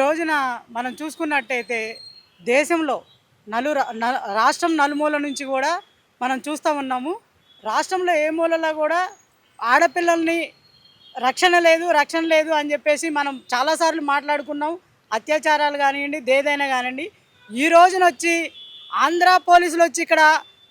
రోజున మనం చూసుకున్నట్టయితే దేశంలో రాష్ట్రం నలుమూల నుంచి కూడా మనం చూస్తూ ఉన్నాము. రాష్ట్రంలో ఏ మూలలో కూడా ఆడపిల్లల్ని రక్షణ లేదు అని చెప్పేసి మనం చాలాసార్లు మాట్లాడుకున్నాం. అత్యాచారాలు కానివ్వండి, ఏదైనా కానివ్వండి. ఈ రోజున వచ్చి ఆంధ్ర పోలీసులు వచ్చి ఇక్కడ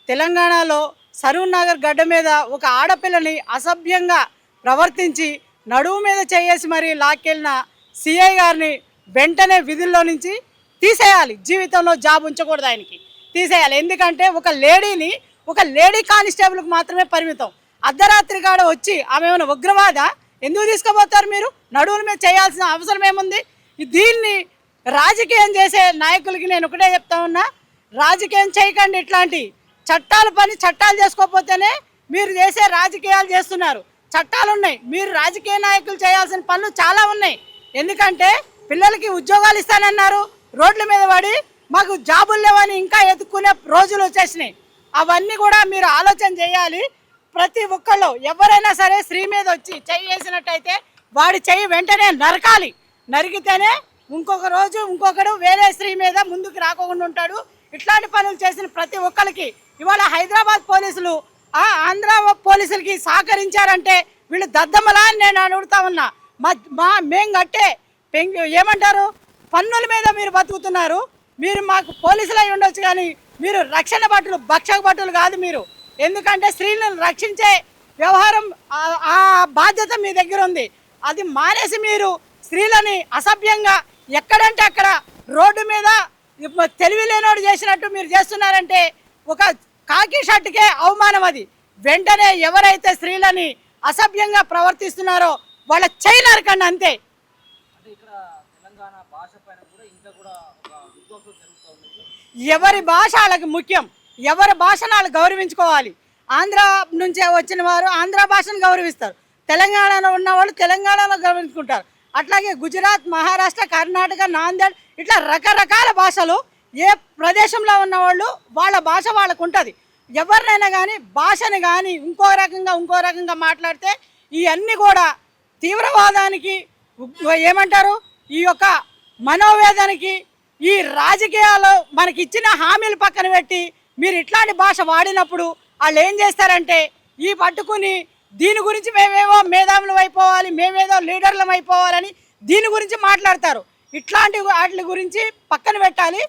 తెలంగాణలో సరూర్ నగర్ గడ్డ మీద ఒక ఆడపిల్లని అసభ్యంగా ప్రవర్తించి నడుము మీద చేసి మరీ లాక్కెళ్ళిన సిఐ గారిని వెంటనే విధుల్లో నుంచి తీసేయాలి. జీవితంలో జాబ్ ఉంచకూడదు, ఆయనకి తీసేయాలి. ఎందుకంటే ఒక లేడీ కానిస్టేబుల్కి మాత్రమే పరిమితం. అర్ధరాత్రి కాడ వచ్చి ఆమె ఏమైనా ఉగ్రవాద? ఎందుకు తీసుకుపోతారు మీరు? నడువుల మీద చేయాల్సిన అవసరం ఏముంది? దీన్ని రాజకీయం చేసే నాయకులకి నేను ఒకటే చెప్తా ఉన్నా, రాజకీయం చేయకండి. ఇట్లాంటి చట్టాలు చేసుకోకపోతేనే మీరు చేసే రాజకీయాలు చేస్తున్నారు. చట్టాలు ఉన్నాయి, మీరు రాజకీయ నాయకులు చేయాల్సిన పనులు చాలా ఉన్నాయి. ఎందుకంటే పిల్లలకి ఉద్యోగాలు ఇస్తానన్నారు, రోడ్ల మీద పడి మాకు జాబులు లేవని ఇంకా ఎత్తుక్కునే రోజులు వచ్చేసినాయి. అవన్నీ కూడా మీరు ఆలోచన చేయాలి. ప్రతి ఒక్కళ్ళు ఎవరైనా సరే స్త్రీ మీద వచ్చి చెయ్యి వేసినట్టయితే వాడి చెయ్యి వెంటనే నరకాలి. నరికితేనే ఇంకొకడు వేరే స్త్రీ మీద ముందుకు రాకుండా ఉంటాడు. ఇట్లాంటి పనులు చేసిన ప్రతి ఒక్కరికి ఇవాళ హైదరాబాద్ పోలీసులు ఆంధ్ర పోలీసులకి సహకరించారంటే వీళ్ళు దద్దమ్మలా అని నేను అడుగుతా ఉన్నా. మేము కట్టే ఏమంటారు పన్నుల మీద మీరు బతుకుతున్నారు. మీరు మాకు పోలీసులు అయి ఉండొచ్చు, కానీ మీరు రక్షణ భటులు, భక్షక భటులు కాదు మీరు. ఎందుకంటే స్త్రీలను రక్షించే వ్యవహారం ఆ బాధ్యత మీ దగ్గర ఉంది. అది మానేసి మీరు స్త్రీలని అసభ్యంగా ఎక్కడంటే అక్కడ రోడ్డు మీద తెలివి లేనోడు చేసినట్టు మీరు చేస్తున్నారంటే ఒక కాకి షర్టుకే అవమానం. అది వెంటనే ఎవరైతే స్త్రీలని అసభ్యంగా ప్రవర్తిస్తున్నారో వాళ్ళ చేయి నరకండి, అంతే. ఎవరి భాష వాళ్ళకి ముఖ్యం, ఎవరి భాషను వాళ్ళు గౌరవించుకోవాలి. ఆంధ్ర నుంచే వచ్చిన వారు ఆంధ్ర భాషను గౌరవిస్తారు, తెలంగాణలో ఉన్నవాళ్ళు తెలంగాణలో గౌరవించుకుంటారు. అట్లాగే గుజరాత్, మహారాష్ట్ర, కర్ణాటక, నాందేడ్ ఇట్లా రకరకాల భాషలు ఏ ప్రదేశంలో ఉన్నవాళ్ళు వాళ్ళ భాష వాళ్ళకు ఉంటుంది. ఎవరినైనా కానీ భాషని కానీ ఇంకో రకంగా మాట్లాడితే ఇవన్నీ కూడా తీవ్రవాదానికి ఏమంటారు, ఈ యొక్క మనోవేదనకి, ఈ రాజకీయాలు మనకి ఇచ్చిన హామీలు పక్కన పెట్టి మీరు ఇట్లాంటి భాష వాడినప్పుడు వాళ్ళు ఏం చేస్తారంటే ఈ పట్టుకుని దీని గురించి మేమేమో మేధావులం అయిపోవాలి, మేమేదో లీడర్లం అయిపోవాలని దీని గురించి మాట్లాడతారు. ఇట్లాంటి వాటి గురించి పక్కన పెట్టాలి.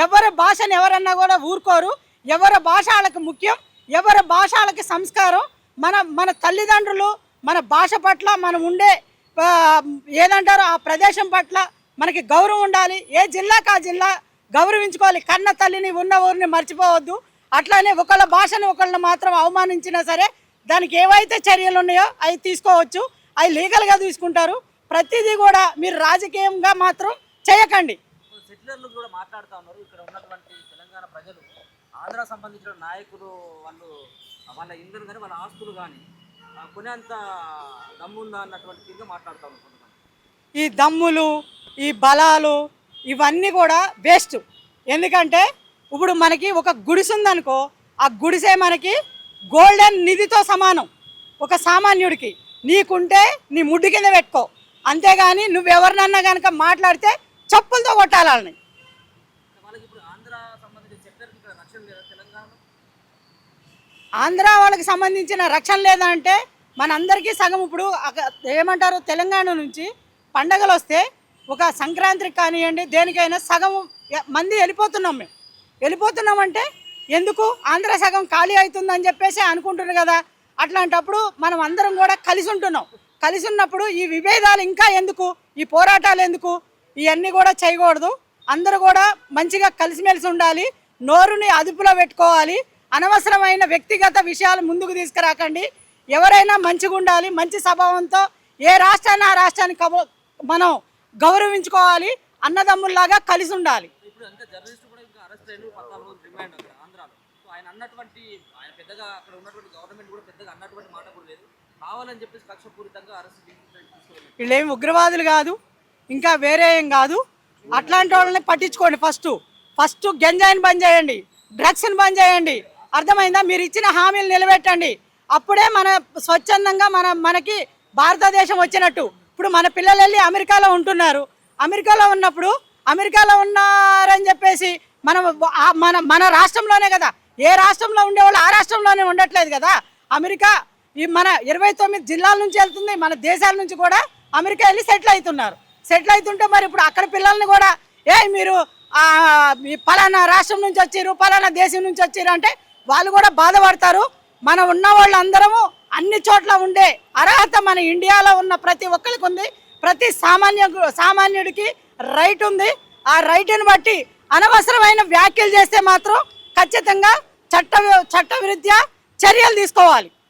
ఎవరి భాషను ఎవరన్నా కూడా ఊరుకోరు. ఎవరి భాష వాళ్ళకి ముఖ్యం, ఎవరి భాష వాళ్ళకి సంస్కారం. మన తల్లిదండ్రులు మన భాష పట్ల మనం ఉండే ఏదంటారో ఆ ప్రదేశం పట్ల మనకి గౌరవం ఉండాలి. ఏ జిల్లాకు ఆ జిల్లా గౌరవించుకోవాలి. కన్న తల్లిని ఉన్న ఊరిని మర్చిపోవద్దు. అట్లానే ఒకళ్ళ భాషను ఒకళ్ళని మాత్రం అవమానించినా సరే దానికి ఏవైతే చర్యలు ఉన్నాయో అవి తీసుకోవచ్చు, అవి లీగల్గా తీసుకుంటారు. ప్రతిదీ కూడా మీరు రాజకీయంగా మాత్రం చేయకండి. సెటిలర్లు కూడా మాట్లాడుతూ ఉన్నారు. ఇక్కడ ఉన్నటువంటి తెలంగాణ ప్రజలు ఆంధ్ర సంబంధించిన నాయకులు వాళ్ళ ఇండ్లు కానీ వాళ్ళ ఆస్తులు కానీ కొనేంత దమ్ముందా అన్నటువంటి తీరుగా మాట్లాడుతూ ఉన్నారు. ఈ దమ్ములు, ఈ బలాలు ఇవన్నీ కూడా వేస్ట్. ఎందుకంటే ఇప్పుడు మనకి ఒక గుడిసె ఉందనుకో, ఆ గుడిసే మనకి గోల్డెన్ నిధితో సమానం. ఒక సామాన్యుడికి నీకుంటే నీ ముడ్డు కింద పెట్టుకో, అంతేగాని నువ్వెవరినన్నా కనుక మాట్లాడితే చెప్పులతో కొట్టాలని. ఆంధ్ర వాళ్ళకి సంబంధించిన రక్షణ లేదంటే మనందరికీ సగం ఇప్పుడు ఏమంటారు, తెలంగాణ నుంచి పండగలు వస్తే ఒక సంక్రాంతికి కానివ్వండి దేనికైనా సగం మంది వెళ్ళిపోతున్నామంటే ఎందుకు? ఆంధ్ర సగం ఖాళీ అవుతుందని చెప్పేసి అనుకుంటున్నారు కదా. అట్లాంటప్పుడు మనం అందరం కూడా కలిసి ఉంటున్నాం. కలిసి ఉన్నప్పుడు ఈ విభేదాలు ఇంకా ఎందుకు, ఈ పోరాటాలు ఎందుకు? ఇవన్నీ కూడా చేయకూడదు. అందరూ కూడా మంచిగా కలిసిమెలిసి ఉండాలి. నోరుని అదుపులో పెట్టుకోవాలి. అనవసరమైన వ్యక్తిగత విషయాలు ముందుకు తీసుకురాకండి. ఎవరైనా మంచిగా ఉండాలి. మంచి స్వభావంతో ఏ రాష్ట్రాన్ని ఆ రాష్ట్రాన్ని మనం గౌరవించుకోవాలి. అన్నదమ్ముల్లాగా కలిసి ఉండాలి. వీళ్ళేమి ఉగ్రవాదులు కాదు, ఇంకా వేరే ఏం కాదు. అట్లాంటి వాళ్ళని పట్టించుకోండి. ఫస్ట్ గంజాయిని బంద్ చేయండి, డ్రగ్స్ని బంద్ చేయండి. అర్థమైందా? మీరు ఇచ్చిన హామీలు నిలబెట్టండి. అప్పుడే మన స్వచ్ఛందంగా మనకి భారతదేశం వచ్చినట్టు. ఇప్పుడు మన పిల్లలు వెళ్ళి అమెరికాలో ఉంటున్నారు. అమెరికాలో ఉన్నప్పుడు అమెరికాలో ఉన్నారని చెప్పేసి మనం మన రాష్ట్రంలోనే కదా, ఏ రాష్ట్రంలో ఉండేవాళ్ళు ఆ రాష్ట్రంలోనే ఉండట్లేదు కదా. అమెరికా ఈ మన 29 జిల్లాల నుంచి వెళ్తుంది, మన దేశాల నుంచి కూడా అమెరికా వెళ్ళి సెటిల్ అవుతున్నారు. సెటిల్ అవుతుంటే మరి ఇప్పుడు అక్కడ పిల్లల్ని కూడా మీరు ఈ పలానా రాష్ట్రం నుంచి వచ్చిర్రు, పలానా దేశం నుంచి వచ్చిర్రు అంటే వాళ్ళు కూడా బాధపడతారు. మనం ఉన్న వాళ్ళందరము అన్ని చోట్ల ఉండే అర్హత మన ఇండియాలో ఉన్న ప్రతి ఒక్కరికి ఉంది. ప్రతి సామాన్యుడికి రైట్ ఉంది. ఆ రైట్ని బట్టి అనవసరమైన వ్యాఖ్యలు చేస్తే మాత్రం ఖచ్చితంగా చట్టవిరుద్ధ చర్యలు తీసుకోవాలి.